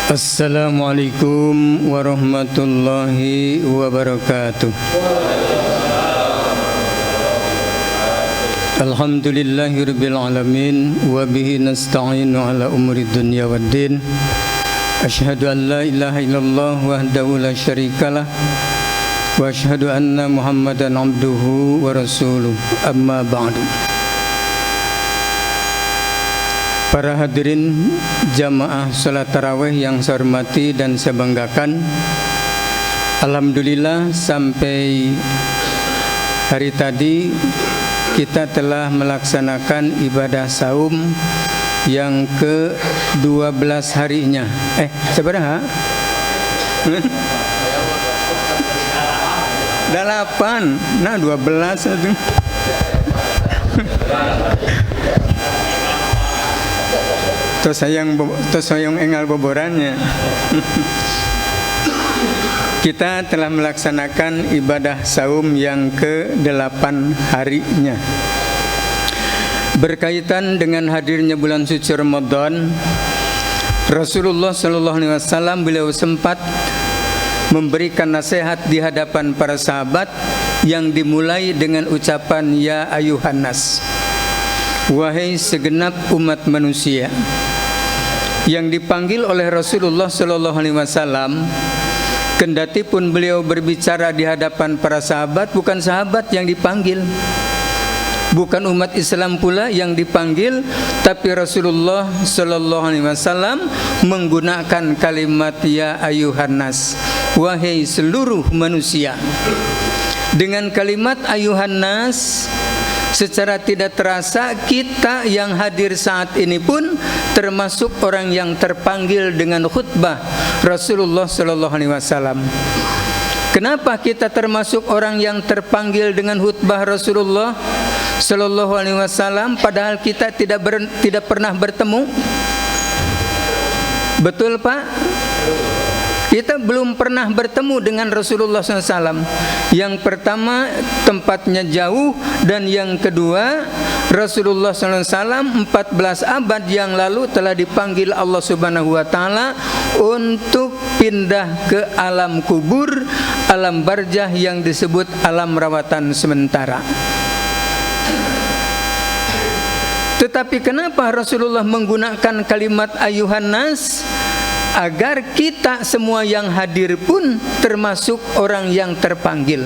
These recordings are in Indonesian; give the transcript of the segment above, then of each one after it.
Assalamualaikum warahmatullahi wabarakatuh. Alhamdulillahirabbil alamin wa bihi nasta'inu ala umuri dunya waddin. Asyhadu an la ilaha illallah wahdahu la syarikalah wa asyhadu anna Muhammadan abduhu wa rasuluh. Amma ba'du. Para hadirin jamaah salat tarawih yang saya hormati dan saya banggakan, alhamdulillah sampai hari tadi kita telah melaksanakan ibadah saum yang ke-12 harinya. Seberapa? 8. Nah 12 itu. Sayang engal boborannya. Kita telah melaksanakan ibadah saum yang ke-8 harinya. Berkaitan dengan hadirnya bulan suci Ramadan, Rasulullah SAW beliau sempat memberikan nasihat di hadapan para sahabat yang dimulai dengan ucapan ya ayuhan nas, wahai segenap umat manusia. Yang dipanggil oleh Rasulullah SAW, kendati pun beliau berbicara di hadapan para sahabat, bukan sahabat yang dipanggil, bukan umat Islam pula yang dipanggil, tapi Rasulullah SAW menggunakan kalimat ya ayuhan nas, wahai seluruh manusia. Dengan kalimat ayuhan nas, secara tidak terasa kita yang hadir saat ini pun termasuk orang yang terpanggil dengan khutbah Rasulullah SAW. Kenapa kita termasuk orang yang terpanggil dengan khutbah Rasulullah SAW padahal kita tidak pernah bertemu? Betul Pak? Kita belum pernah bertemu dengan Rasulullah SAW. Yang pertama, tempatnya jauh, dan yang kedua, Rasulullah SAW 14 abad yang lalu telah dipanggil Allah Subhanahu wa Ta'ala untuk pindah ke alam kubur, alam barzah yang disebut alam rawatan sementara. Tetapi kenapa Rasulullah menggunakan kalimat ayuhan nas? Agar kita semua yang hadir pun termasuk orang yang terpanggil.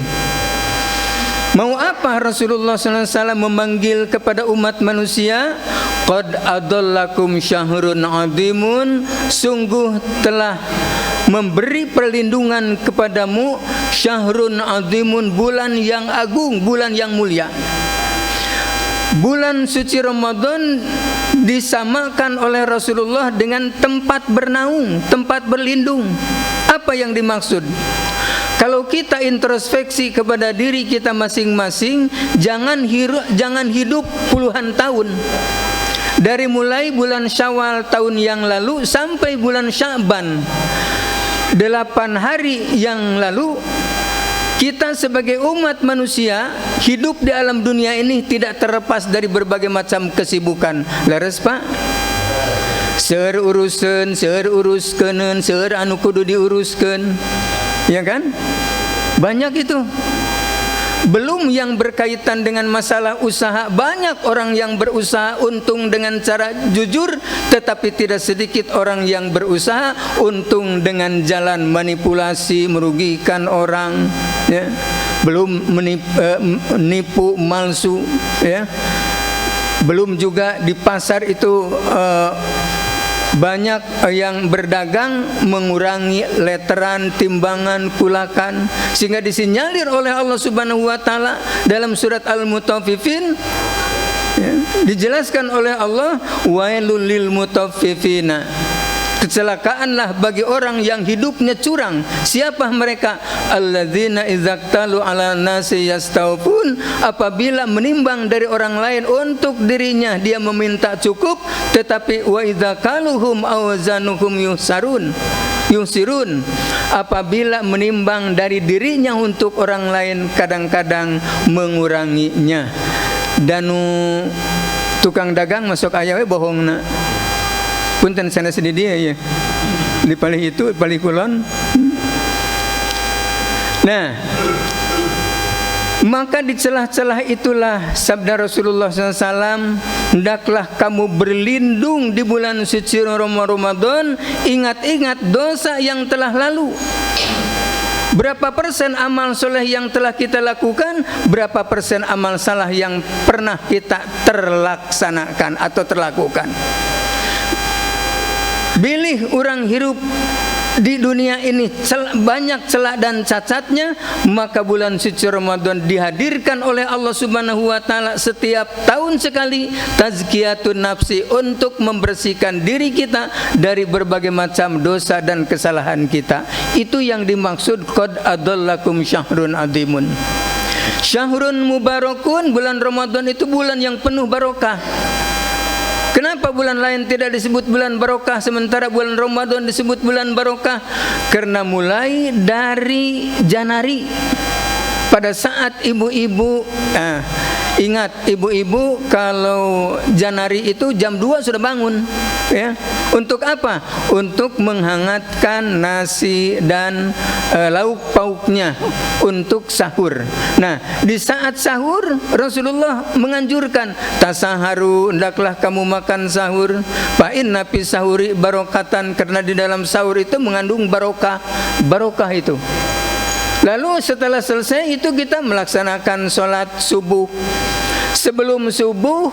Mau apa Rasulullah SAW memanggil kepada umat manusia? Qad adallakum syahrun azimun, sungguh telah memberi perlindungan kepadamu syahrun azimun, bulan yang agung, bulan yang mulia. Bulan suci Ramadan disamakan oleh Rasulullah dengan tempat bernaung, tempat berlindung. Apa yang dimaksud? Kalau kita introspeksi kepada diri kita masing-masing, jangan hidup puluhan tahun. Dari mulai bulan Syawal tahun yang lalu sampai bulan Sya'ban 8 hari yang lalu, kita sebagai umat manusia hidup di alam dunia ini tidak terlepas dari berbagai macam kesibukan. Leres Pak? Seur urusan, seur uruskeun, seur anu kudu diuruskeun. Ya kan? Banyak itu. Belum yang berkaitan dengan masalah usaha, banyak orang yang berusaha untung dengan cara jujur, tetapi tidak sedikit orang yang berusaha untung dengan jalan manipulasi, merugikan orang, ya. Belum menipu malsu, ya. Belum juga di pasar itu banyak yang berdagang mengurangi leteran, timbangan, kulakan, sehingga disinyalir oleh Allah Subhanahu wa Ta'ala dalam surat Al-Mutaffifin, ya, dijelaskan oleh Allah, wailul lil mutaffifina, kecelakaanlah bagi orang yang hidupnya curang. Siapa mereka? Alladzina idzaktalu ala nasi yastawfun, apabila menimbang dari orang lain untuk dirinya dia meminta cukup, tetapi wa idzakaluhum awzanuhum yusirun, apabila menimbang dari dirinya untuk orang lain kadang-kadang menguranginya. Danu tukang dagang masuk aya we bohongna. Punten sana sedih dia ya. di paling itu paling kulon. Nah, maka di celah-celah itulah sabda Rasulullah SAW, hendaklah kamu berlindung di bulan suci Ramadan, ingat-ingat dosa yang telah lalu. Berapa persen amal soleh yang telah kita lakukan, berapa persen amal salah yang pernah kita terlaksanakan atau terlakukan. Bilih orang hidup di dunia ini banyak celah dan cacatnya, maka bulan suci Ramadan dihadirkan oleh Allah Subhanahu wa taala setiap tahun sekali, tazkiyatun nafsi, untuk membersihkan diri kita dari berbagai macam dosa dan kesalahan kita. Itu yang dimaksud qad adallakum syahrun azimun. Syahrun mubarakun, bulan Ramadan itu bulan yang penuh barokah. Kenapa bulan lain tidak disebut bulan barokah sementara bulan Ramadan disebut bulan barokah? Karena mulai dari Janari, pada saat ibu-ibu, ingat ibu-ibu kalau Janari itu jam 2 sudah bangun, ya. Untuk apa? Untuk menghangatkan nasi dan lauk pauknya untuk sahur. Nah, di saat sahur Rasulullah menganjurkan tasaharu, hendaklah kamu makan sahur. Fa inna fi sahuri barokatan, karena di dalam sahur itu mengandung barokah. Barokah itu. Lalu setelah selesai itu kita melaksanakan sholat subuh. Sebelum subuh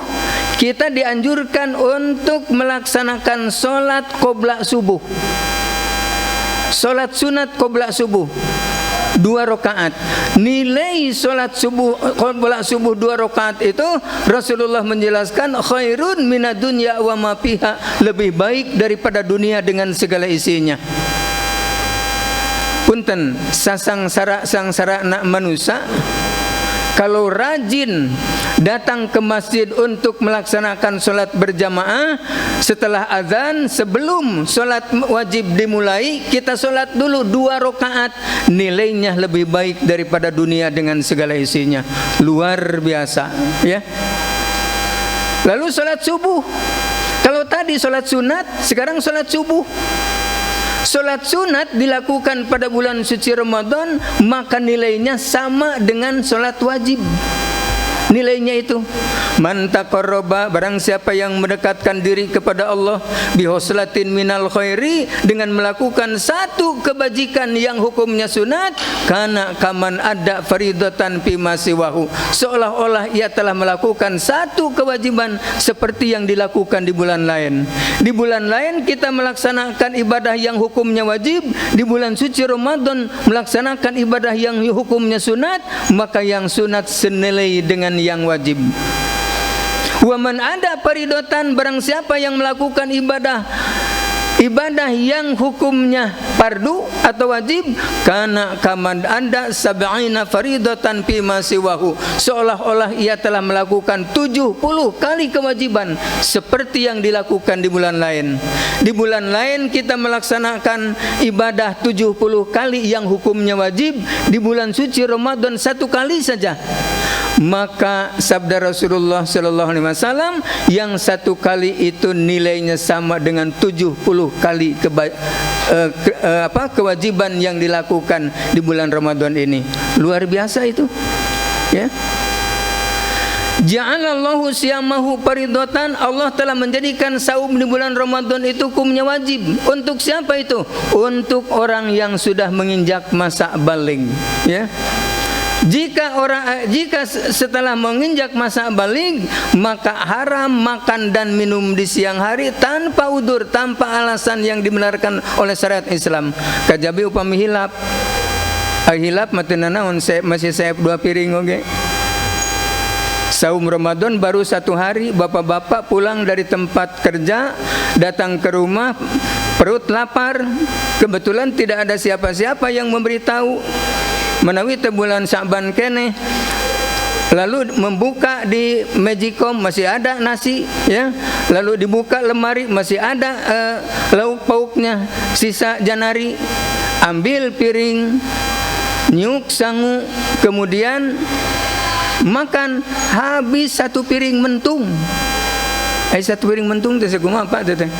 kita dianjurkan untuk melaksanakan sholat qobla subuh, sholat sunat qobla subuh 2 rakaat. Nilai sholat subuh qobla subuh 2 rakaat itu Rasulullah menjelaskan khairun minad dunya wa ma fiha, lebih baik daripada dunia dengan segala isinya. Punten sangsara nak manusia kalau rajin datang ke masjid untuk melaksanakan sholat berjamaah, setelah azan, sebelum sholat wajib dimulai, kita sholat dulu 2 rakaat, nilainya lebih baik daripada dunia dengan segala isinya. Luar biasa, ya. Lalu sholat subuh, kalau tadi sholat sunat, sekarang sholat subuh. Sholat sunat dilakukan pada bulan suci Ramadan, maka nilainya sama dengan sholat wajib. Nilainya itu man taqarraba, barang siapa yang mendekatkan diri kepada Allah bihoslatin minal khairi, dengan melakukan satu kebajikan yang hukumnya sunat, kana kaman ada faridatan fi masiwahu, seolah-olah ia telah melakukan satu kewajiban seperti yang dilakukan di bulan lain. Di bulan lain kita melaksanakan ibadah yang hukumnya wajib, di bulan suci Ramadan melaksanakan ibadah yang hukumnya sunat, maka yang sunat senilai dengan yang wajib. Wa man ada faridotan, barang siapa yang melakukan ibadah yang hukumnya fardu atau wajib, kana kaman anda sab'ina faridatan fi ma siwahu, seolah-olah ia telah melakukan 70 kali kewajiban seperti yang dilakukan di bulan lain. Di bulan lain kita melaksanakan ibadah 70 kali yang hukumnya wajib, di bulan suci Ramadan 1 kali saja. Maka sabda Rasulullah sallallahu alaihi wasallam, yang 1 kali itu nilainya sama dengan 70 kali kewajiban yang dilakukan di bulan Ramadan ini. Luar biasa itu, ya. Ja'alallahu siyamahu faridatan, Allah telah menjadikan saum di bulan Ramadan itu hukumnya wajib. Untuk siapa itu? Untuk orang yang sudah menginjak masa baligh, ya. Jika setelah menginjak masa baligh, maka haram makan dan minum di siang hari tanpa udur, tanpa alasan yang dibenarkan oleh syariat Islam. Kajabi upami hilap mati nanaon masih saya 2 piring oge. Saum Ramadan baru 1 hari, bapak-bapak pulang dari tempat kerja, datang ke rumah, perut lapar, kebetulan tidak ada siapa-siapa yang memberitahu. Menawi bulan Sya'ban kene, lalu membuka di Magicom masih ada nasi, ya. Lalu dibuka lemari masih ada lauk pauknya sisa Janari. Ambil piring, nyuk sangu, kemudian makan, habis 1 piring mentung. 1 piring mentung teh kumaha Pak teh?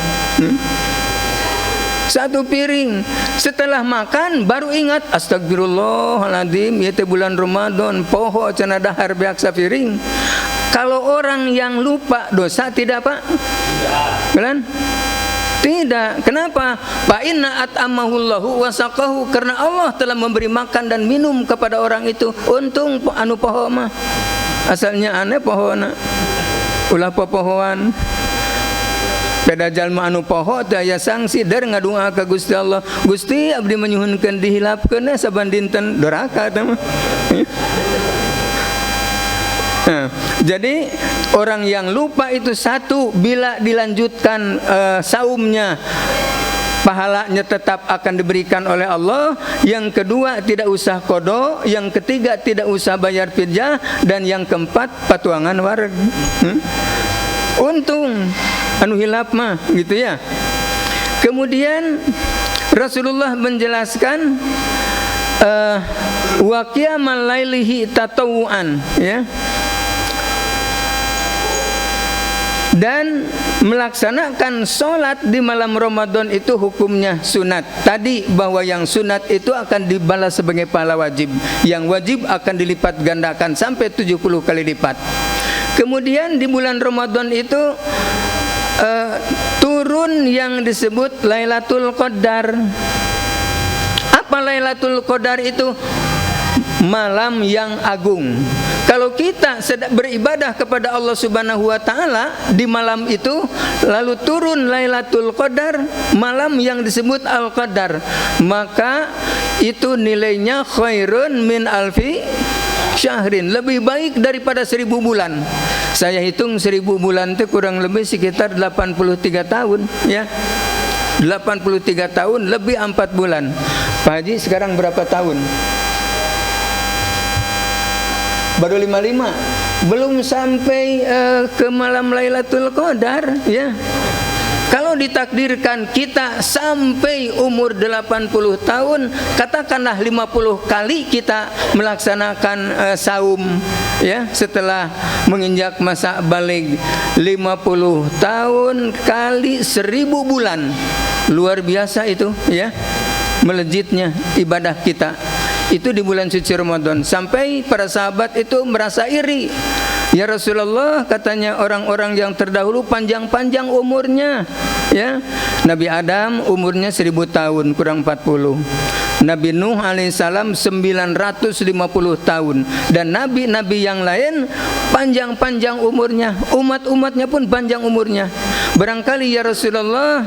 1 piring. Setelah makan baru ingat, astagfirullahaladzim, ya bulan Ramadan, poho cenah dahar beak sapiring. Kalau orang yang lupa dosa tidak Pak? Belan? Tidak. Kenapa? Fa inna at'amahullahu wa saqahu, karena Allah telah memberi makan dan minum kepada orang itu. Untung anu poho mah. Asalnya aneh pohona. Ulah pohoan. Beda jalma anu poho teh aya sanksi der ngadua ka Gusti Allah. Gusti abdi menyuhunkeun dihilapkeun saban dinten doraka teh mah. Nah, jadi orang yang lupa itu satu, bila dilanjutkan saumnya pahalanya tetap akan diberikan oleh Allah. Yang kedua tidak usah qada, yang ketiga tidak usah bayar fidyah, dan yang keempat patuangan wareg. Untung anu hilap mah gitu ya. Kemudian Rasulullah menjelaskan wa qiyamal lailihi tatawuan, ya. Dan melaksanakan sholat di malam Ramadan itu hukumnya sunat. Tadi bahwa yang sunat itu akan dibalas sebagai pahala wajib, yang wajib akan dilipat gandakan sampai 70 kali lipat. Kemudian di bulan Ramadan itu turun yang disebut Lailatul Qadar. Apa Lailatul Qadar itu? Malam yang agung. Kalau kita sedang beribadah kepada Allah Subhanahu wa taala di malam itu, lalu turun Lailatul Qadar, malam yang disebut Al-Qadar, maka itu nilainya khairun min alfi syahrin, lebih baik daripada 1000 bulan. Saya hitung 1000 bulan itu kurang lebih sekitar 83 tahun, ya. 83 tahun lebih 4 bulan. Pak Haji sekarang berapa tahun? Baru 55, belum sampai ke malam Lailatul Qadar, ya. Kalau ditakdirkan kita sampai umur 80 tahun, katakanlah 50 kali kita melaksanakan saum, ya, setelah menginjak masa baligh. 50 tahun kali 1000 bulan, luar biasa itu, ya, melejitnya ibadah kita. Itu di bulan suci Ramadan. Sampai para sahabat itu merasa iri. Ya Rasulullah, katanya, orang-orang yang terdahulu panjang-panjang umurnya, ya. Nabi Adam umurnya 1000 tahun kurang 40. Nabi Nuh alaihissalam 950 tahun. Dan nabi-nabi yang lain panjang-panjang umurnya. Umat-umatnya pun panjang umurnya. Barangkali ya Rasulullah,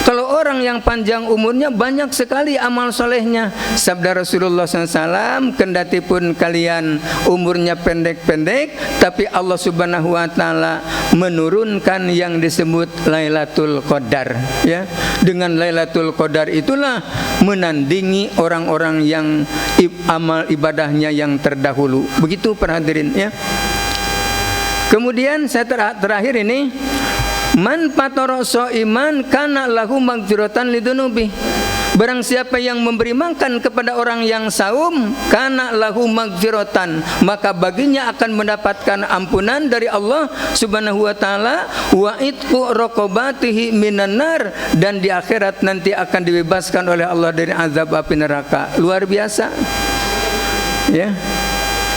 kalau orang yang panjang umurnya banyak sekali amal solehnya. Sabda Rasulullah SAW, kendati pun kalian umurnya pendek-pendek, tapi Allah Subhanahu wa taala menurunkan yang disebut Lailatul Qadar, ya. Dengan Lailatul Qadar itulah menandingi orang-orang yang amal ibadahnya yang terdahulu. Begitu para hadirin, ya. Kemudian saya terakhir ini, man patoroso iman kana lahu magfiratan lidunubi. Barang siapa yang memberi makan kepada orang yang saum, kana lahu magfiratan, maka baginya akan mendapatkan ampunan dari Allah Subhanahu wa taala, wa itqu raqabatihi minan nar, dan di akhirat nanti akan dibebaskan oleh Allah dari azab api neraka. Luar biasa, ya.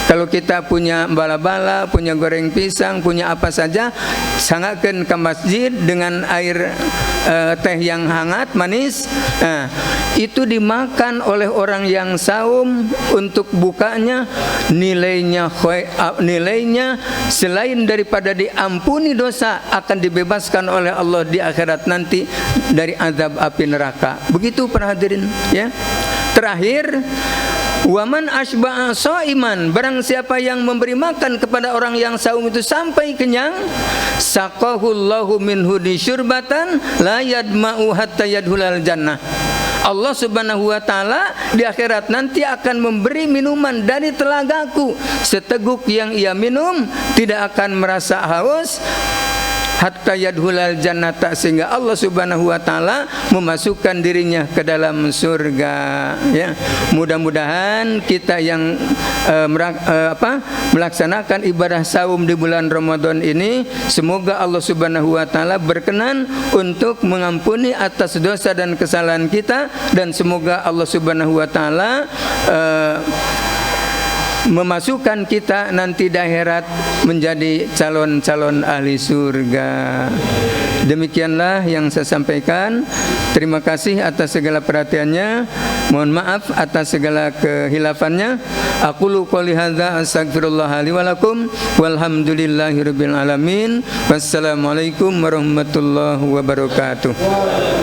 Kalau kita punya bala-bala, punya goreng pisang, punya apa saja, sangatkan ke masjid dengan air teh yang hangat, manis. Nah, itu dimakan oleh orang yang saum untuk bukanya, nilainya selain daripada diampuni dosa, akan dibebaskan oleh Allah di akhirat nanti dari azab api neraka. Begitu para hadirin, ya. Terakhir, waman asba'a shaiman, barang siapa yang memberi makan kepada orang yang saum itu sampai kenyang, saqahullahu minhu syurbatan la yadma'u hatta yadkhulal jannah. Allah Subhanahu wa taala di akhirat nanti akan memberi minuman dari telagaku, seteguk yang ia minum tidak akan merasa haus hatta yadkhulal jannata, sehingga Allah Subhanahu wa taala memasukkan dirinya ke dalam surga, ya. Mudah-mudahan kita yang melaksanakan ibadah saum di bulan Ramadan ini, semoga Allah Subhanahu wa taala berkenan untuk mengampuni atas dosa dan kesalahan kita, dan semoga Allah Subhanahu wa taala memasukkan kita nanti di akhirat menjadi calon-calon ahli surga. Demikianlah yang saya sampaikan. Terima kasih atas segala perhatiannya. Mohon maaf atas segala kehilafannya. Aqulu qouli hadza astaghfirullah li wa lakum walhamdulillahirabbil alamin. Wassalamualaikum warahmatullahi wabarakatuh.